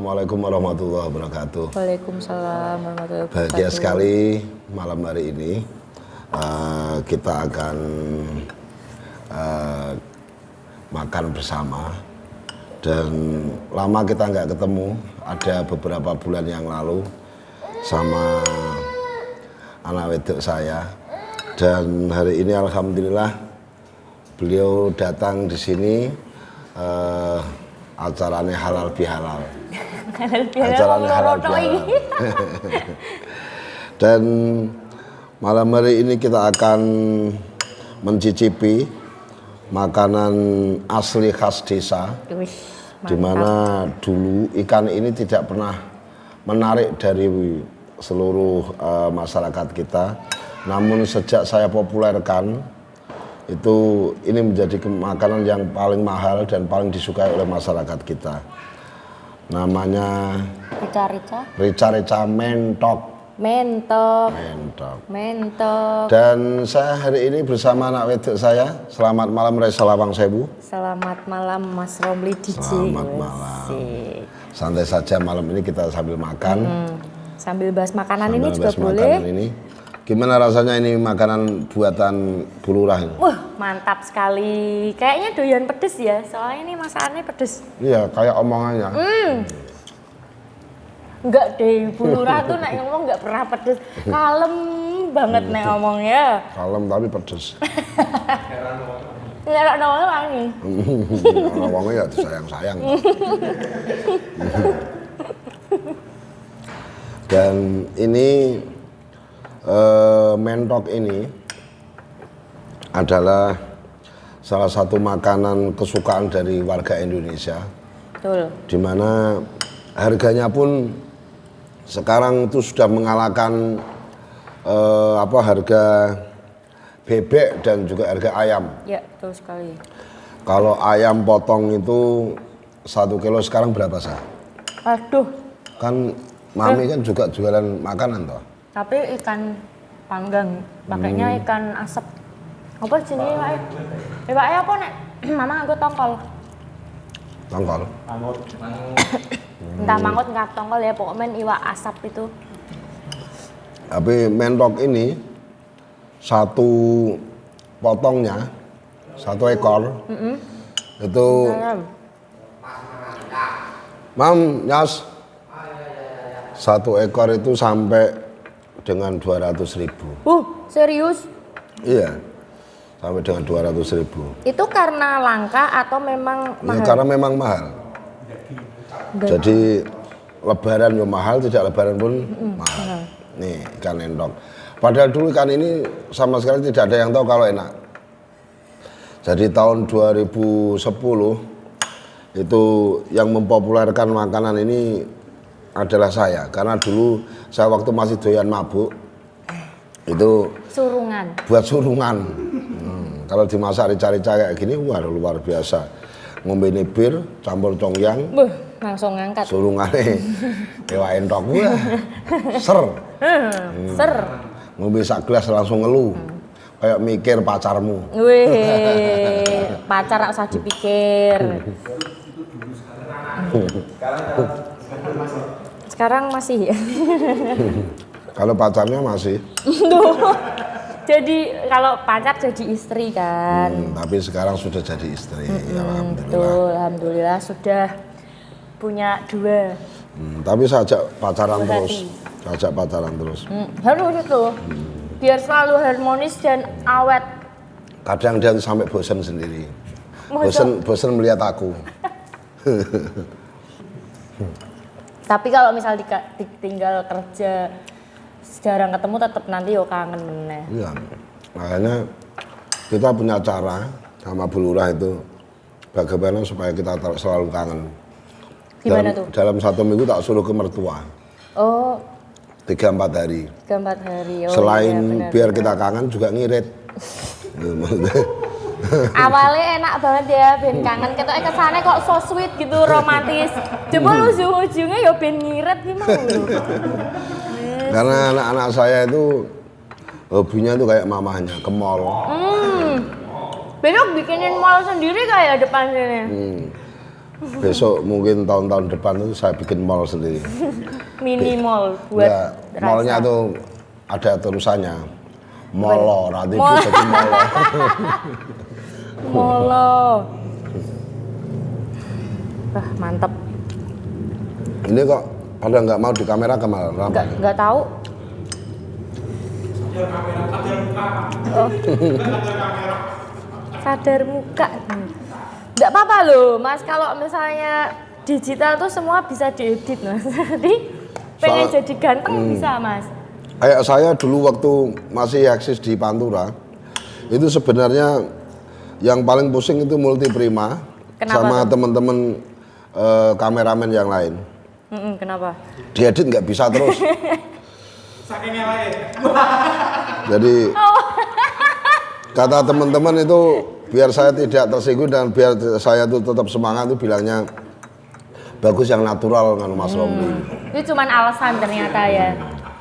Assalamualaikum warahmatullahi wabarakatuh. Waalaikumsalam warahmatullahi wabarakatuh. Bahagia sekali malam hari ini kita akan makan bersama. Dan lama kita nggak ketemu, ada beberapa bulan yang lalu sama anak wedok saya. Dan hari ini alhamdulillah beliau datang di sini, acaranya halal bihalal. Acaranya halal bihalal. Dan malam hari ini kita akan mencicipi makanan asli khas desa, di mana dulu ikan ini tidak pernah menarik dari seluruh masyarakat kita. Namun sejak saya populerkan, itu ini menjadi makanan yang paling mahal dan paling disukai oleh masyarakat kita. Namanya rica-rica mentok. Mentok. Dan saya hari ini bersama anak wedok saya. Selamat malam Resa Lawang Sewu. Selamat malam Mas Romli DJ. Selamat malam. Santai saja malam ini kita sambil makan. Sambil bahas makanan ini juga boleh. Gimana rasanya ini makanan buatan Bu Lurah ini? Mantap sekali. Kayaknya doyan pedes ya. Soalnya ini masakannya pedes. Iya, kayak omongannya. Enggak deh, Bu Lurah tuh nek ngomong enggak pernah pedes. Kalem banget nek ngomongnya. Kalem tapi pedes. Enggak ngomongnya wangi. Ngomongnya ya disayang-sayang. Dan ini mentok ini adalah salah satu makanan kesukaan dari warga Indonesia. Betul. Dimana harganya pun sekarang itu sudah mengalahkan harga bebek dan juga harga ayam. Ya, betul sekali. Kalau ayam potong itu 1 kilo sekarang berapa sih? Aduh. Kan Mami kan juga jualan makanan toh. Tapi ikan panggang, pakainya ikan asap. Apa jenis Pak? Pak apa nek? Mama nganggo tongkol. Tongkol. Entah mangut enggak tongkol ya, pokoknya iwak asap itu. Tapi mentok ini satu potongnya, 1 ekor, itu Mam, Nyas, 1 ekor itu sampai dengan 200.000. Serius? Iya, sampai dengan 200.000. Itu karena langka atau memang mahal? Ya, karena memang mahal. Jadi lebaran ya mahal, tidak lebaran pun mahal. Nih ikan endok. Padahal dulu ikan ini sama sekali tidak ada yang tahu kalau enak. Jadi tahun 2010 itu yang mempopulerkan makanan ini adalah saya. Karena dulu saya waktu masih doyan mabuk itu surungan. Buat surungan. Kalau dimasak rica-rica kayak gini, wah luar biasa. Ngombe bir campur congyang. Langsung ngangkat. Surungane ewa entok gua. Ser. Ser. Ngombe sak gelas langsung ngeluh. Kayak mikir pacarmu. Wih, pacar usah dipikir. Sekarang masih ya? Kalau pacarnya masih. Jadi kalau pacar jadi istri kan. Tapi sekarang sudah jadi istri. Alhamdulillah. Betul, alhamdulillah sudah punya 2. Tapi saya ajak pacaran terus. Saya ajak pacaran terus. Harus itu. Biar selalu harmonis dan awet. Kadang dia sampai bosan sendiri. Bosan melihat aku. Tapi kalau misal ditinggal kerja jarang ketemu, tetap nanti yo kangen meneh. Iya, makanya kita punya cara sama Bu Lurah itu bagaimana supaya kita selalu kangen. Gimana tuh? Dalam 1 minggu tak suruh ke mertua. 3-4 hari. 3-4 hari. Selain iya, biar kita kangen juga ngirit. Awalnya enak banget ya, ben kangen ketoknya kesana kok so sweet gitu, romantis. Coba ujung-ujungnya ya ben ngirit gimana. Karena anak-anak saya itu hobinya itu kayak mamahnya, ke mall. Besok bikinin mall sendiri kayak depan sini. Besok mungkin tahun-tahun depan itu saya bikin mall sendiri. Mini mall buat Ya, mallnya tuh ada tulisannya Molo, nanti itu jadi Molo. Molo. Wah, mantep. Ini kok pada nggak mau di kamera kemana? Nggak tahu. Oh. Sadar muka. Nggak apa-apa loh, Mas. Kalau misalnya digital tuh semua bisa diedit, Mas. Jadi pengen jadi ganteng bisa, Mas. Kayak saya dulu waktu masih eksis di Pantura, itu sebenarnya yang paling pusing itu Multi Prima. Kenapa sama tuh? teman-teman kameramen yang lain. Kenapa? Diedit nggak bisa terus. Jadi kata teman-teman itu biar saya tidak tersinggung dan biar saya tuh tetap semangat itu bilangnya bagus yang natural dengan Mas Romli. Itu cuman alasan ternyata ya.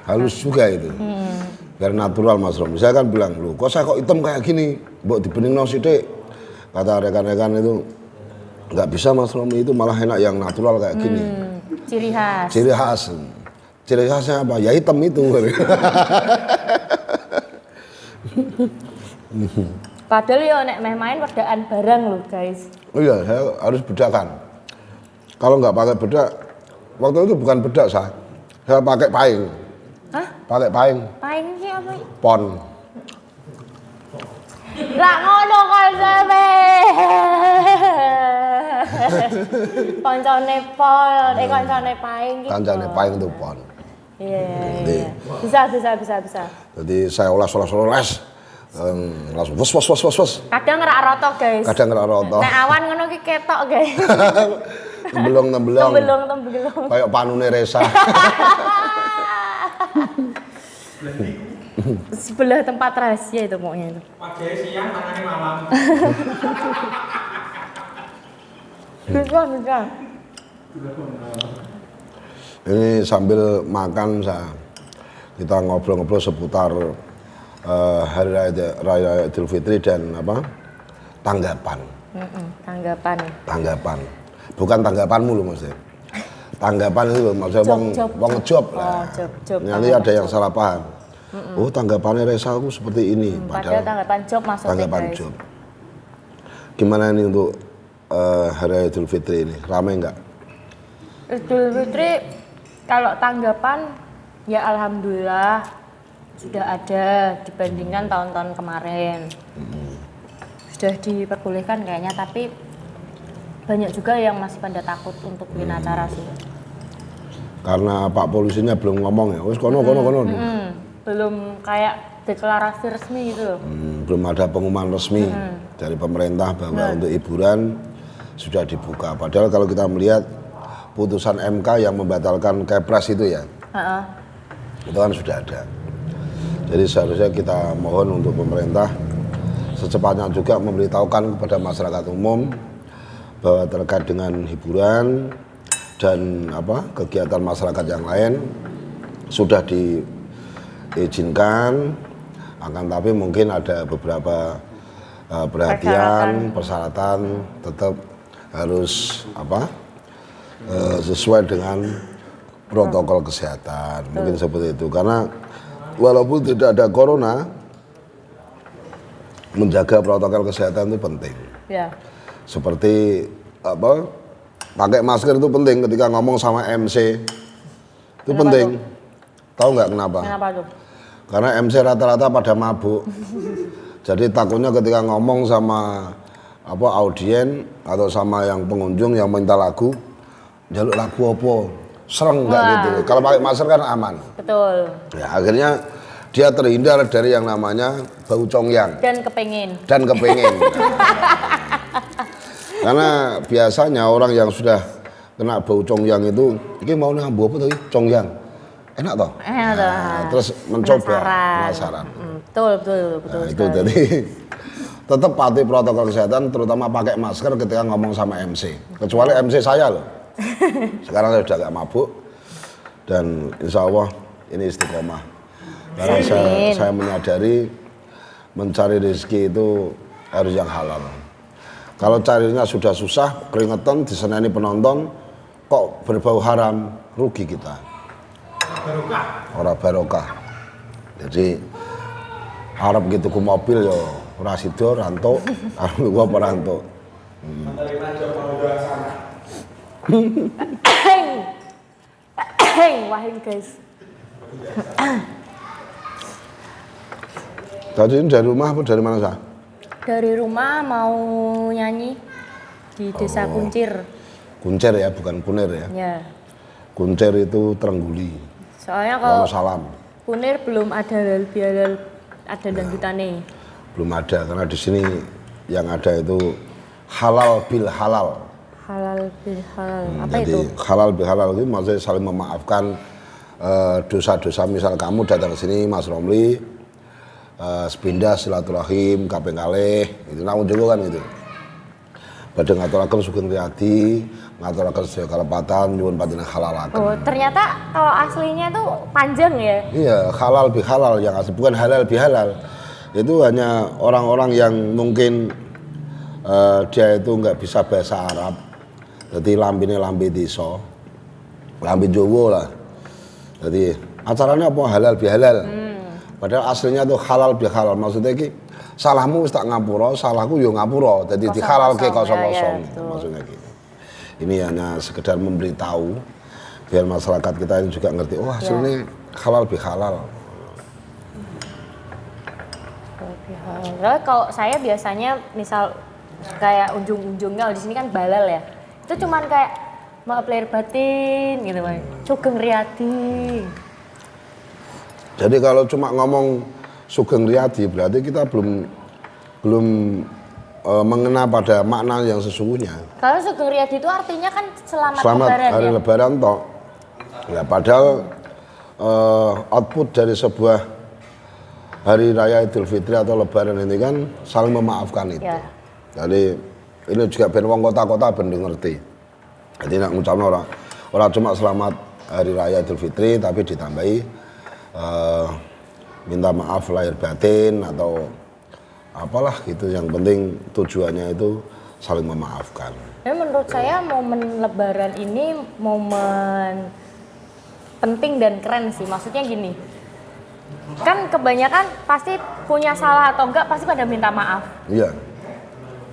Halus juga itu. Biar natural Mas Romli. Saya kan bilang, "Loh, kok saya kok hitam kayak gini? Mbok dibeningno sithik." Kata rekan-rekan itu, "Nggak bisa Mas Romli, itu malah enak yang natural kayak gini." Ciri khas. Ciri khas. Ciri khasnya apa? Ya hitam itu. Padahal ya nek meh main wedaan barang loh, guys. Oh iya, saya harus bedakan. Kalau nggak pakai bedak, waktu itu bukan bedak saya pakai paing. Hah? Pakai paing, Paing sih apa? pon. Lah ngono konsepnya. Koncone pon, koncone paing gitu. Kancane paing itu pon. Iya. Bisa. Jadi saya oles. Langsung wes. Kadang ngerak roto, guys. Kadang ngerak roto. Nek awan ngono ki ketok, guys. Tembelong. Tembelong. Kayak panune Resa. Sebelah tempat rahasia itu pokoknya itu. Pagi siang, tangannya malam. Bisa. Ini sambil makan kita ngobrol-ngobrol seputar Hari Raya Idul Fitri dan tanggapan. Tanggapan. Bukan tanggapanmu loh maksudnya. Tanggapan itu maksudnya wong ngejob lah. Job. Nanti ada yang salah paham. Oh, tanggapannya Resa aku seperti ini. Padahal tanggapan job maksudnya, tanggapan guys. job. Gimana ini untuk Hari Raya Idul Fitri ini? Ramai nggak? Idul Fitri kalau tanggapan ya alhamdulillah sudah ada dibandingkan tahun-tahun kemarin. Sudah diperbolehkan kayaknya, tapi banyak juga yang masih pada takut untuk bikin acara sih. Karena Pak Polisinya belum ngomong ya. Wes kono. Belum kayak deklarasi resmi gitu loh. Belum ada pengumuman resmi dari pemerintah bahwa untuk hiburan sudah dibuka. Padahal kalau kita melihat putusan MK yang membatalkan Kepres itu ya, itu kan sudah ada. Jadi seharusnya kita mohon untuk pemerintah secepatnya juga memberitahukan kepada masyarakat umum bahwa terkait dengan hiburan dan kegiatan masyarakat yang lain sudah diizinkan, akan tapi mungkin ada beberapa persyaratan tetap harus sesuai dengan protokol kesehatan. Mungkin seperti itu, karena walaupun tidak ada corona, menjaga protokol kesehatan itu penting. Ya. Seperti pakai masker itu penting ketika ngomong sama MC. Itu Kenapa penting. tuh? Tahu nggak kenapa? Kenapa tuh? Karena MC rata-rata pada mabuk. Jadi takutnya ketika ngomong sama audien atau sama yang pengunjung yang minta lagu, jaluk lagu apa? Sereng nggak gitu. Kalau pakai masker kan aman. Betul. Ya, akhirnya dia terhindar dari yang namanya bau congyang. Dan kepengin. Karena biasanya orang yang sudah kena bau congyang itu, ini mau nambah apa tadi? Congyang. Enak toh? Terus mencoba, penasaran. Betul. Nah, itu jadi tetap patuhi protokol kesehatan, terutama pakai masker ketika ngomong sama MC. Kecuali MC saya loh. Sekarang saya sudah gak mabuk dan insya Allah ini istiqomah. Karena saya menyadari mencari rezeki itu harus yang halal. Kalau carinya sudah susah, keringetan, diseneni penonton, kok berbau haram, rugi kita. Barokah. Ora barokah. Jadi arep gitu ku mobil yo ora sida rantuk, arep gua apa rantuk. Menerima Joko sana. Wahing guys. Tadi ini dari rumah apa dari mana sah? Dari rumah mau nyanyi di Desa Kuncir. Kuncir ya, bukan Kunir ya. Ya. Kuncir itu Trengguli. Soalnya kalau Salam. Kunir belum ada halal ada dangdutane. Belum ada karena di sini yang ada itu halal bil halal. Halal bil halal. Apa Jadi itu? halal bil halal itu maksudnya saling memaafkan dosa-dosa. Misal kamu datang ke sini Mas Romli, sepindah silaturahim, kaping kalih, itu namun juga kan gitu. Badhe ngaturaken sugeng riyadi, ngaturaken sedaya kalepatan nyuwun panjenengan halalaken. Oh, ternyata kalau aslinya tuh panjang ya? Iya, halal bi halal yang asli, bukan halal bi halal. Itu hanya orang-orang yang mungkin dia itu nggak bisa bahasa Arab. Jadi lambine lambe desa. Lambe Jawa lah. Jadi acaranya apa halal bi halal. Padahal aslinya tuh halal bi halal. Maksudnya ki salahmu wis tak ngapura, salahku yo ngapura. Jadi dihalalke kosong-kosong. Ya, Maksudnya gitu. Ini hanya sekedar memberitahu biar masyarakat kita ini juga ngerti, oh hasilnya halal bi halal. Kalau saya biasanya misal kayak ujung-ujungnya di sini kan balal ya, itu cuman kayak maaf lahir batin gitu Pak, sugeng riyadi. Jadi kalau cuma ngomong sugeng riyadi berarti kita belum mengena pada makna yang sesungguhnya. Kalau sugeng riyadi itu artinya kan selamat lebaran hari ya? lebaran toh. Ya padahal output dari sebuah hari raya Idul Fitri atau lebaran ini kan saling memaafkan itu. Ya. Jadi ini juga ben wong kota-kota ben ngerti. Jadi nak ngucapno ora cuma selamat hari raya Idul Fitri tapi ditambahi minta maaf lahir batin atau apalah gitu, yang penting tujuannya itu saling memaafkan. Ya, menurut saya momen lebaran ini momen penting dan keren sih, maksudnya gini, kan kebanyakan pasti punya salah atau enggak pasti pada minta maaf. Iya.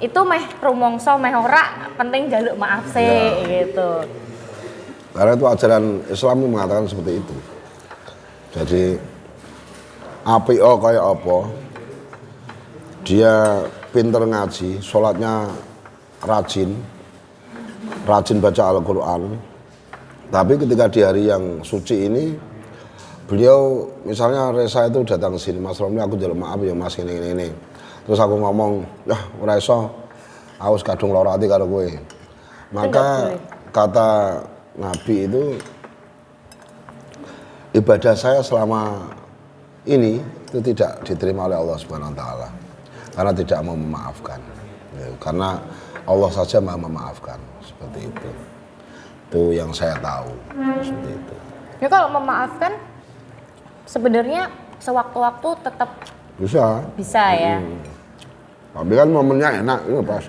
Itu meh rumongso meh ora penting jaluk maaf sih gitu. Karena itu ajaran Islam mengatakan seperti itu. Jadi APO kayak apa, dia pinter ngaji, sholatnya rajin baca Al-Quran, tapi ketika di hari yang suci ini beliau misalnya Reza itu datang ke sini, Mas Romli aku jaluk maaf ya Mas ini. Terus aku ngomong, ya ora iso, aku kadung lara ati karo kowe. Maka kata Nabi itu, ibadah saya selama ini itu tidak diterima oleh Allah Subhanahu wa taala. Karena tidak mau memaafkan. Ya, karena Allah saja Maha memaafkan, seperti itu. Itu yang saya tahu, seperti itu. Ya kalau memaafkan sebenarnya sewaktu-waktu tetap bisa ya. Tapi kan momennya enak, itu pas.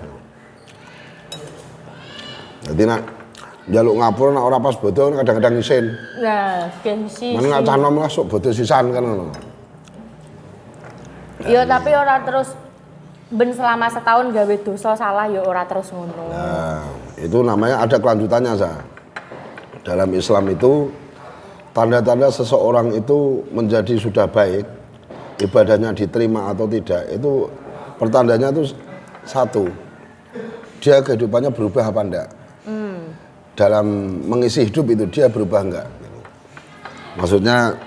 Jadi nak jaluk ngapura nak ora pas bodoh kadang-kadang isin. Nah, gengsi. Mana nak canom lah sok bodoh sisan kan ngono. Ya tapi ora terus ben selama setahun gawe dosa salah ya ora terus ngono. Nah, itu namanya ada kelanjutannya Sa. Dalam Islam itu tanda-tanda seseorang itu menjadi sudah baik, ibadahnya diterima atau tidak, itu pertandanya itu satu, dia kehidupannya berubah apa enggak. Dalam mengisi hidup itu dia berubah enggak. Maksudnya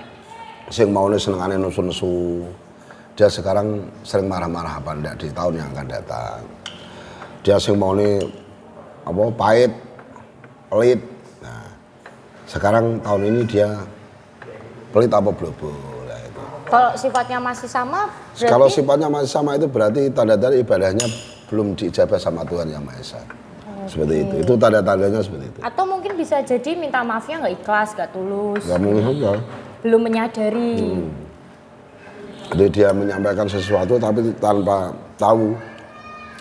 sing maune senengane nesu-nesu, dia sekarang sering marah-marah apa enggak di tahun yang akan datang. Dia sing maune apa pahit, pelit. Nah, sekarang tahun ini dia pelit apa blobo. Nah, itu. Kalau sifatnya masih sama berarti Kalau sifatnya masih sama itu berarti tanda-tanda ibadahnya belum diijabah sama Tuhan Yang Maha Esa. Seperti itu. Itu tanda-tandanya seperti itu. atau mungkin bisa jadi minta maafnya nggak ikhlas, nggak tulus, Enggak mungkin saja. belum menyadari. Jadi dia menyampaikan sesuatu tapi tanpa tahu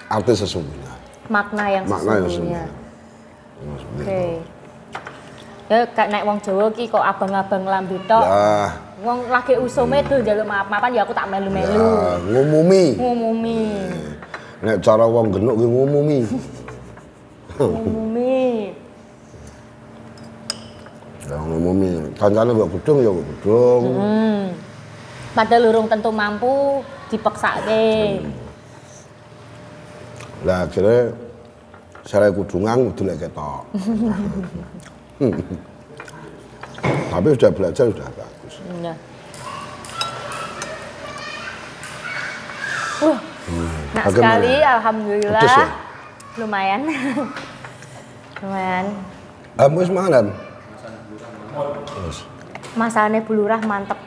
arti sesungguhnya. makna yang sesungguhnya. Oke. Ya nek wong Jawa ki kok abang-abang lambe tok. Lah, Wong lagi usume tuh njaluk maaf-maafan ya aku tak melu-melu. ya, ngumumi. Ngumumi. Nek cara wong genuk ki ngumumi. Ngumumi. Ya ngumumi. Kancane kok gedung ya kok gedung. Padahal urung tentu mampu dipeksake. Lah akhirnya saya kudungan kudu lek ketok. Tapi sudah belajar sudah bagus. Iya. Nah Bagaimana? sekali, alhamdulillah. Pedes ya? Lumayan. Lumayan. Wis mangan. Wis. Masakane bulurah mantep.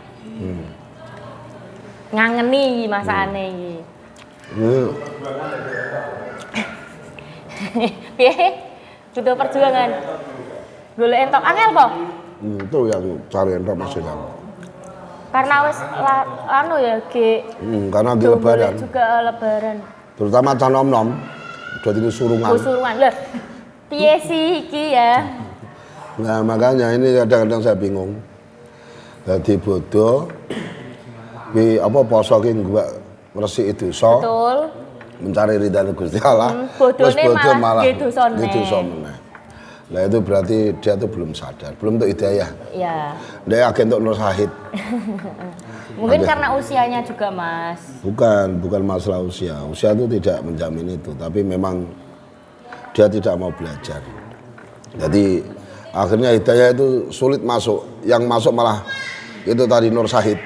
Ngangeni iki masakane iki. Piye? Butuh perjuangan. Golek entok angel po? Itu yang cari entok masih lama. Karena wis anu ya ge Karena di domble lebaran, juga lebaran. terutama can nom-nom, udah tinggal surungan. Suruhan lah. Piye sih iki ya? Nah makanya ini kadang-kadang saya bingung. Jadi bodoh, apa poso ki gua ngresiki dosa, Betul. mencari ridha Gusti Allah. Bodone Terus bodoh malah nggih dosa nggih dosa meneh. Nah itu berarti dia tuh belum sadar, belum untuk hidayah. Ya. Dia agen untuk nur syahid. Mungkin karena usianya juga, Mas. Bukan masalah usia. Usia itu tidak menjamin itu, tapi memang dia tidak mau belajar. Jadi akhirnya hidayah itu sulit masuk. Yang masuk malah itu tadi nur syahid.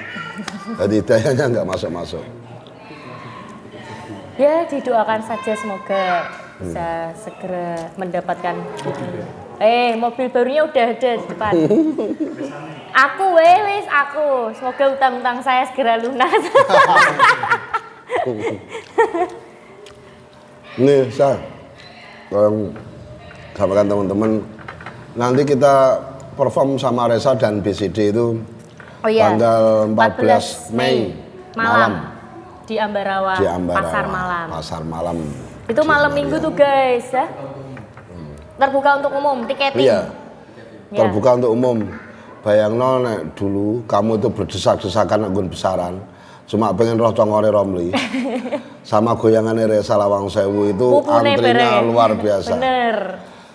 Jadi hidayahnya nggak masuk-masuk. Ya, didoakan saja semoga bisa segera mendapatkan. Mobil barunya udah ada di depan. Aku wis aku. Semoga utang-utang saya segera lunas. Nih, saya tolong sampaikan teman-teman. Nanti kita perform sama Resa dan BCD itu Oh iya. tanggal 14 Mei malam di Ambarawa, di Ambarawa, Pasar Malam. Pasar Malam. Itu malam minggu tuh guys ya. Terbuka untuk umum, tiketing. Iya. Ya. Terbuka untuk umum. Bayangno nek dulu kamu itu berdesak-desakan nggon besaran. Cuma pengen roh congore Romli. Sama goyangannya Resa Lawang Sewu itu Pupune antrinya bareng. luar biasa. Bener.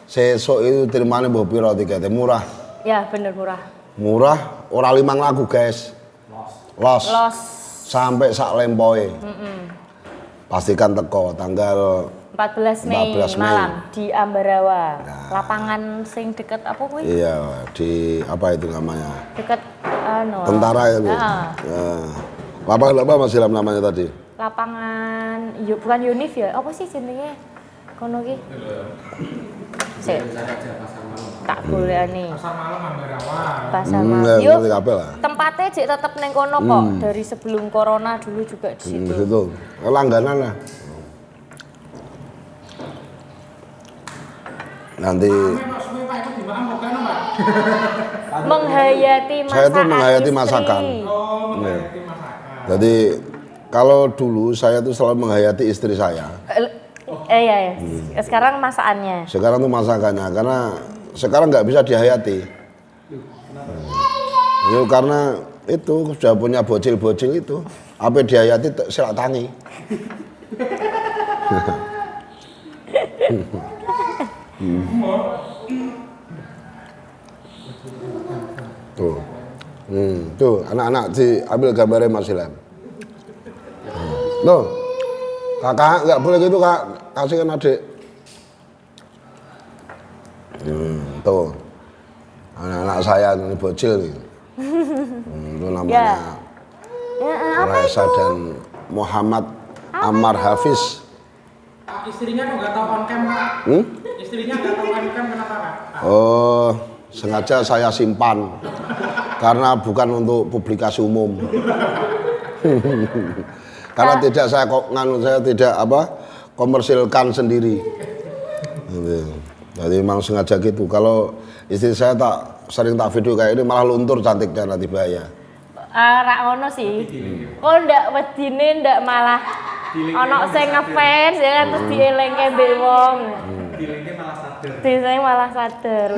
Sesuk itu terimane mbok piro tiketnya? Murah. Ya bener murah. Murah, ora 5 lagu, guys. Los. Sampai sak lempoe. Pastikan teko tanggal 14 Mei 14 Mei. malam di Ambarawa. Lapangan sing deket apa kuwi? Iya, di apa itu namanya? Deket anu. Tentara ya, Bu. Heeh. Nah, lapangan apa masih namanya tadi? Lapangan bukan Unif ya? Apa sih jenenge? Kono ki. Sik. Tak golekane. Pasar malam Ambarawa. Pasar Ya, Malam. Yo, ngerti kabeh lah. tempatnya cek tetep neng kono kok. Dari sebelum corona dulu juga di Di situ. situ. Langganan lah. Nanti Mas suwe Pak itu di mana bukan, Pak? Menghayati masakan. saya tuh menghayati istri. masakan. Oh, Iya. menghayati masakan. Jadi kalau dulu saya tuh selalu menghayati istri saya. Iya. Sekarang masakannya. Sekarang tuh masakannya karena sekarang nggak bisa dihayati. Itu karena itu sudah punya bocil-bocil itu. Apa dihayati silak tangi. Tuh. Tuh anak-anak ambil gambarnya Mas Ilham. Tuh. Kakak nggak boleh gitu, Kak. Kasihkan adik. Tuh. Anak-anak saya ini bocil nih. Itu namanya Raisa dan Muhammad Ammar Hafiz. Pak, istrinya kok nggak tahu on cam, Pak? Istrinya nggak tahu on cam kenapa, Pak? Oh, sengaja saya simpan karena bukan untuk publikasi umum. Karena tidak saya saya tidak komersilkan sendiri. Gitu. Jadi memang sengaja gitu. Kalau istri saya sering tak video kayak ini malah luntur cantiknya nanti bahaya. Rak ngono sih. Kok ndak wedine ndak malah ono sing ngefans ya kan terus dielengke mbek wong. Dilingke malah sadar. Saya malah sadar.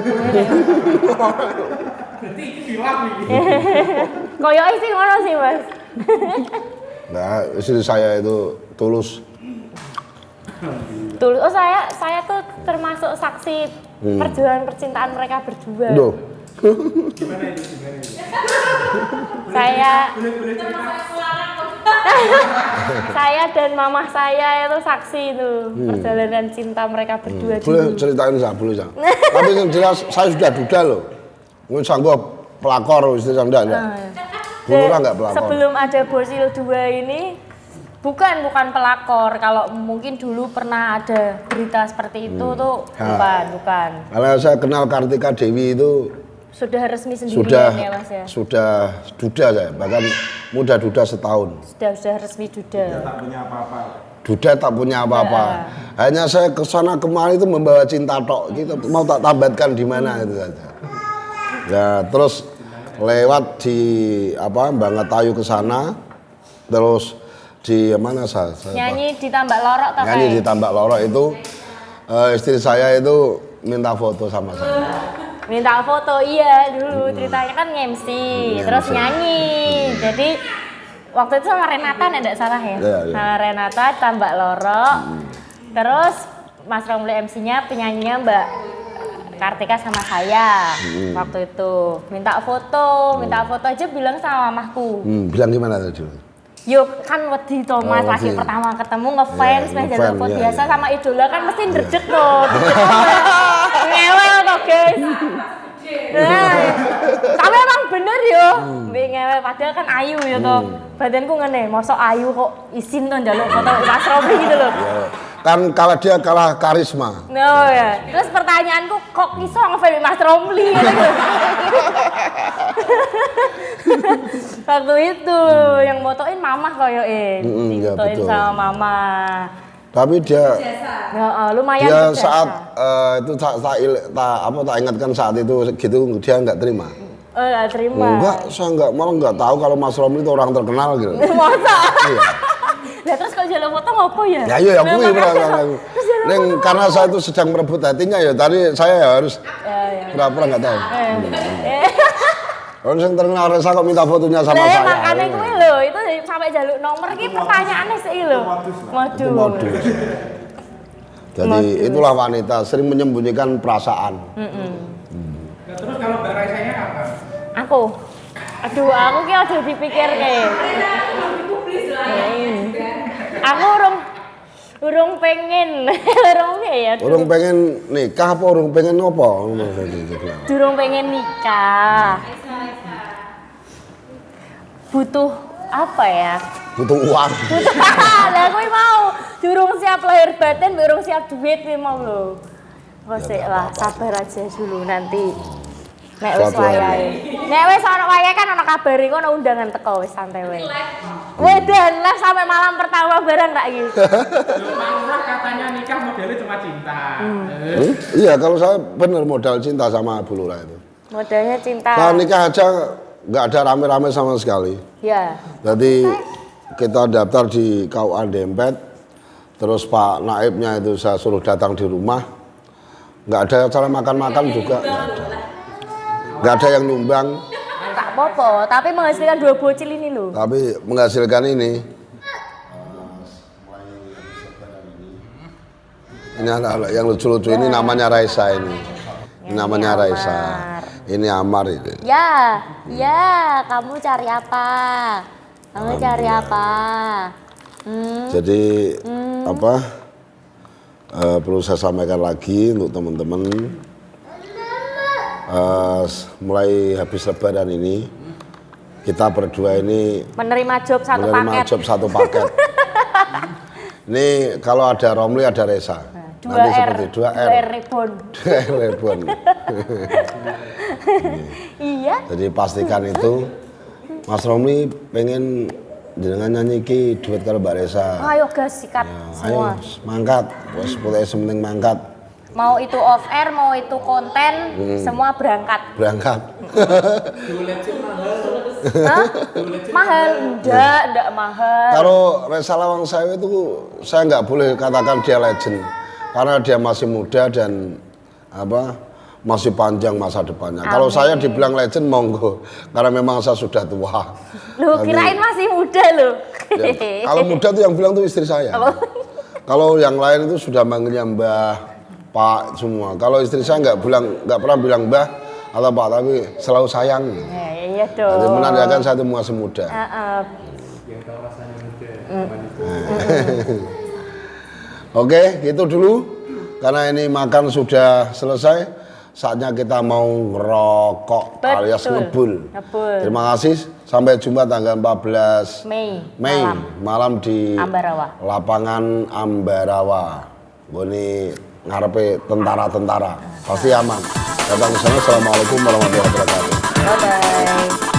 Berarti iki film iki. Koyoke sih ngono sih, Mas. Nah, istri saya itu tulus. Tulus. Oh, saya tuh termasuk saksi perjuangan percintaan mereka berdua. Duh. Gimana itu? Saya Boleh cerita. saya dan mama saya itu saksi itu perjalanan cinta mereka berdua Boleh dulu. ceritain saya, boleh saya. Tapi yang jelas saya sudah duda loh. Mungkin sanggup pelakor istri saya enggak. Bulurah enggak pelakor. Sebelum ada Bosil 2 ini bukan pelakor. Kalau mungkin dulu pernah ada berita seperti itu tuh bukan. Kalau saya kenal Kartika Dewi itu Sudah resmi sendirian ya, Mas ya. sudah duda saya, bahkan muda duda setahun. Sudah resmi duda. Tak punya apa-apa. Duda tak punya apa-apa. Hanya saya kesana kemari itu membawa cinta tok. Gitu mau tak tabatkan di mana itu saja. Ya terus lewat di Bangatayu ke sana, terus di mana saya Nyanyi di Tambak Lorok toh nyanyi di Tambak Lorok itu istri saya itu minta foto sama saya. Minta foto iya dulu ceritanya kan MC terus nyanyi. Jadi waktu itu sama Renata enggak salah ya? Iya. Sama Renata Tambak Lorok. Terus Mas Romli MC-nya penyanyinya Mbak Kartika sama saya waktu itu minta foto aja bilang sama mamahku. Bilang gimana tadi? Yuk kan wedi Thomas lagi wedi. pertama ketemu ngefans Iya, main ngefans, jalur foto iya, biasa iya. sama idola kan mesti ndredeg tuh. Ngewel toh guys. Nah, tapi emang bener yo, mbek ngewel padahal kan ayu ya toh. Badanku ngene, mosok ayu kok izin tuh njaluk foto Mas Robi gitu loh. Ya, kan kalau dia kalah karisma. No ya. Terus pertanyaanku kok iso ngefans Mas Romli gitu. Waktu itu yang motoin mamah koyoke. Iya, Fotoin betul. sama mama. Tapi dia Lumayan dia berjasa. saat itu tak ingatkan saat itu gitu dia nggak terima. Nggak terima. Enggak, saya malah nggak tahu kalau Mas Romli itu orang terkenal gitu. Masa? Iya. Lah terus kalau jalan foto ngopo ya? Ya iya aku Nah, makanya. Neng karena saya itu sedang merebut hatinya ya tadi saya harus Ya. pura-pura nggak tahu. Eh. Orang yang terkenal Resa kok minta fotonya sama Lah saya. makanya kuwi lho, itu sampai jaluk nomor iki pertanyaannya sih lho. Itu Waduh. modus. Jadi itulah wanita sering menyembunyikan perasaan. Nah, terus kalau Mbak Raisanya kapan? Aku. Aduh, aku ki aja dipikir kayak. Aku urung pengen. Urung ya. Orang pengen nikah apa orang pengen apa? Durung pengen nikah. Butuh apa ya? Butuh uang. Lah kuwi mau durung siap lahir batin, durung siap duit kuwi mau lho. Kok sik lah, sabar aja dulu nanti. Nek wis Suatu hari. wayahe. Nek wis ana wayahe kan ana kabar iku ana undangan teko wis santai wae. Wedan live sampai malam pertama bareng tak iki. Lurah katanya nikah modelnya cuma cinta. Iya kalau saya bener modal cinta sama Bu Lurah itu. Modalnya cinta. Saya nikah aja nggak ada rame-rame sama sekali. Ya. Jadi kita daftar di KUA Dempet, terus Pak Naibnya itu saya suruh datang di rumah. Nggak ada acara makan-makan juga, nggak ada. Nggak ada yang nyumbang, Tak apa-apa, tapi menghasilkan 2 bocil ini loh. tapi menghasilkan ini. Ini anak yang lucu-lucu ini namanya Raisa ini. Ini namanya Amar. Raisa. Ini Amar ini. Ya, kamu cari apa? Kamu cari apa? Jadi perlu saya sampaikan lagi untuk teman-teman. Mulai habis Lebaran ini kita berdua ini Menerima job satu menerima paket. job satu paket. Ini kalau ada Romli ada Resa. 2 Nanti R. seperti 2 R. 2 R ribbon. 2 R ribbon. Iya. Jadi pastikan itu Mas Romli pengen jenengan nyanyi ki duet karo Mbak Resa. Ayo gas sikat Ayo semua. mangkat, wes pokoknya sementing mangkat. Mau itu off air, mau itu konten, semua berangkat. Berangkat. Hah? Mahal? Enggak mahal. Kalau Reza Lawang Sewu itu saya nggak boleh katakan dia legend karena dia masih muda dan masih panjang masa depannya. Kalau saya dibilang legend monggo karena memang saya sudah tua. Loh, kirain masih muda loh. Ya, kalau muda tuh yang bilang tuh istri saya. Kalau yang lain itu sudah manggilnya Mbah, Pak semua. Kalau istri saya nggak pernah bilang Mbah atau Pak, tapi selalu sayang. Iya dong. Jadi menandakan saya itu masih muda. Yang tahu rasanya muda. Oke, gitu dulu. Karena ini makan sudah selesai, saatnya kita mau ngerokok alias ngebul. Terima kasih. Sampai jumpa tanggal 14 Mei malam di Ambarawa. lapangan Ambarawa. Ini ngarepe tentara-tentara. Pasti aman. Datang ke sana. Assalamualaikum warahmatullahi wabarakatuh. Bye bye.